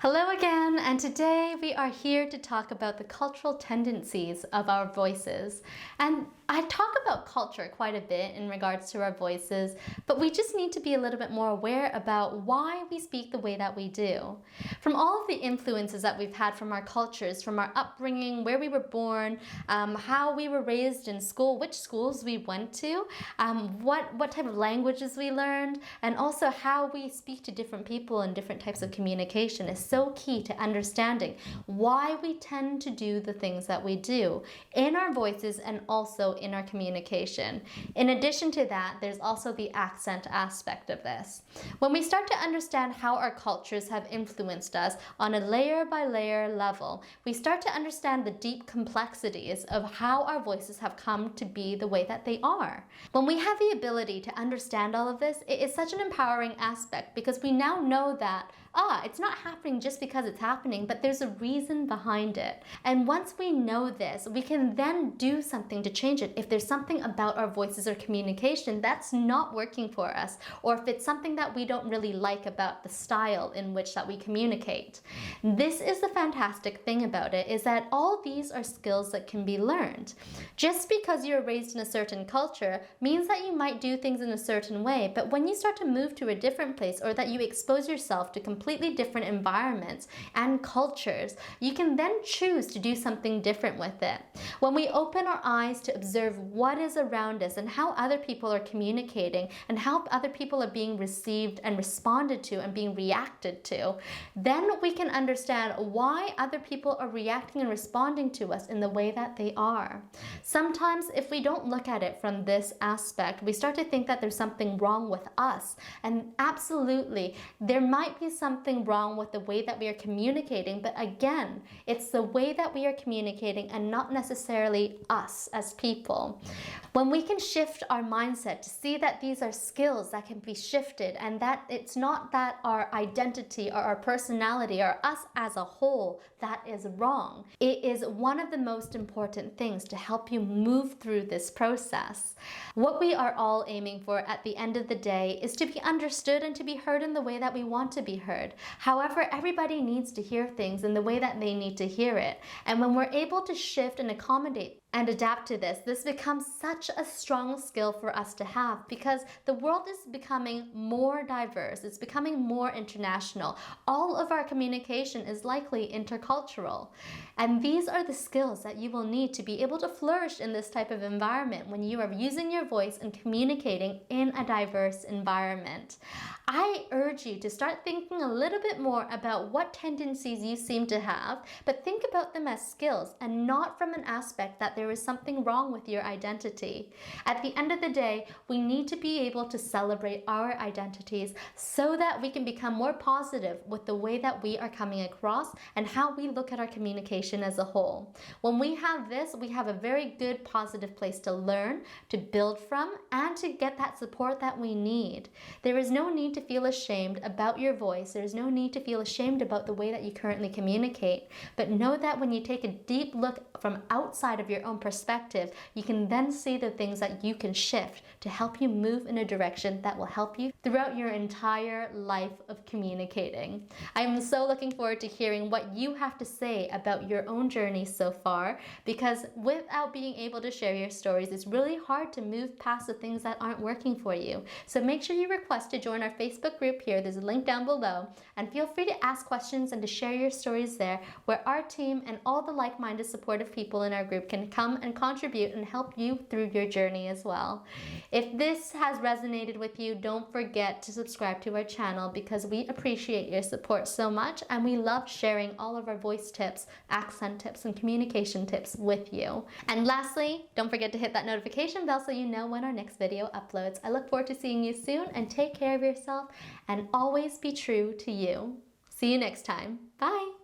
Hello again, and today we are here to talk about the cultural tendencies of our voices. And I talk about culture quite a bit in regards to our voices, but we just need to be a little bit more aware about why we speak the way that we do. From all of the influences that we've had from our cultures, from our upbringing, where we were born, how we were raised in school, which schools we went to, what type of languages we learned, and also how we speak to different people and different types of communication is so key to understanding why we tend to do the things that we do in our voices and also in our communication. In addition to that, there's also the accent aspect of this. When we start to understand how our cultures have influenced us on a layer by layer level, we start to understand the deep complexities of how our voices have come to be the way that they are. When we have the ability to understand all of this, it is such an empowering aspect because we now know that it's not happening just because it's happening, but there's a reason behind it. And once we know this, we can then do something to change it. If there's something about our voices or communication that's not working for us, or if it's something that we don't really like about the style in which that we communicate. This is the fantastic thing about it, is that all these are skills that can be learned. Just because you're raised in a certain culture means that you might do things in a certain way, but when you start to move to a different place, or that you expose yourself to completely different environments and cultures, you can then choose to do something different with it. When we open our eyes to observe what is around us and how other people are communicating and how other people are being received and responded to and being reacted to, then we can understand why other people are reacting and responding to us in the way that they are. Sometimes if we don't look at it from this aspect, we start to think that there's something wrong with us. And absolutely, there might be something wrong with the way that we are communicating, but again, it's the way that we are communicating and not necessarily us as people. When we can shift our mindset to see that these are skills that can be shifted and that it's not that our identity or our personality or us as a whole that is wrong. It is one of the most important things to help you move through this process. What we are all aiming for at the end of the day is to be understood and to be heard in the way that we want to be heard. However, everybody needs to hear things in the way that they need to hear it. And when we're able to shift and accommodate and adapt to this becomes such a strong skill for us to have, because the world is becoming more diverse. It's becoming more international. All of our communication is likely intercultural. And these are the skills that you will need to be able to flourish in this type of environment when you are using your voice and communicating in a diverse environment. I urge you to start thinking a little bit more about what tendencies you seem to have, but think about them as skills and not from an aspect that there is something wrong with your identity. At the end of the day, we need to be able to celebrate our identities so that we can become more positive with the way that we are coming across and how we look at our communication as a whole. When we have this, we have a very good positive place to learn, to build from, and to get that support that we need. There is no need to feel ashamed about your voice. There's no need to feel ashamed about the way that you currently communicate. But know that when you take a deep look from outside of your own perspective, you can then see the things that you can shift to help you move in a direction that will help you throughout your entire life of communicating. I'm so looking forward to hearing what you have to say about your own journey so far, because without being able to share your stories, it's really hard to move past the things that aren't working for you. So make sure you request to join our Facebook group here. There's a link down below, and feel free to ask questions and to share your stories there, where our team and all the like-minded supportive people in our group can come and contribute and help you through your journey as well. If this has resonated with you, don't forget to subscribe to our channel, because we appreciate your support so much and we love sharing all of our voice tips, accent tips, and communication tips with you. And lastly, don't forget to hit that notification bell so you know when our next video uploads. I look forward to seeing you soon, and take care of yourself and always be true to you. See you next time. Bye!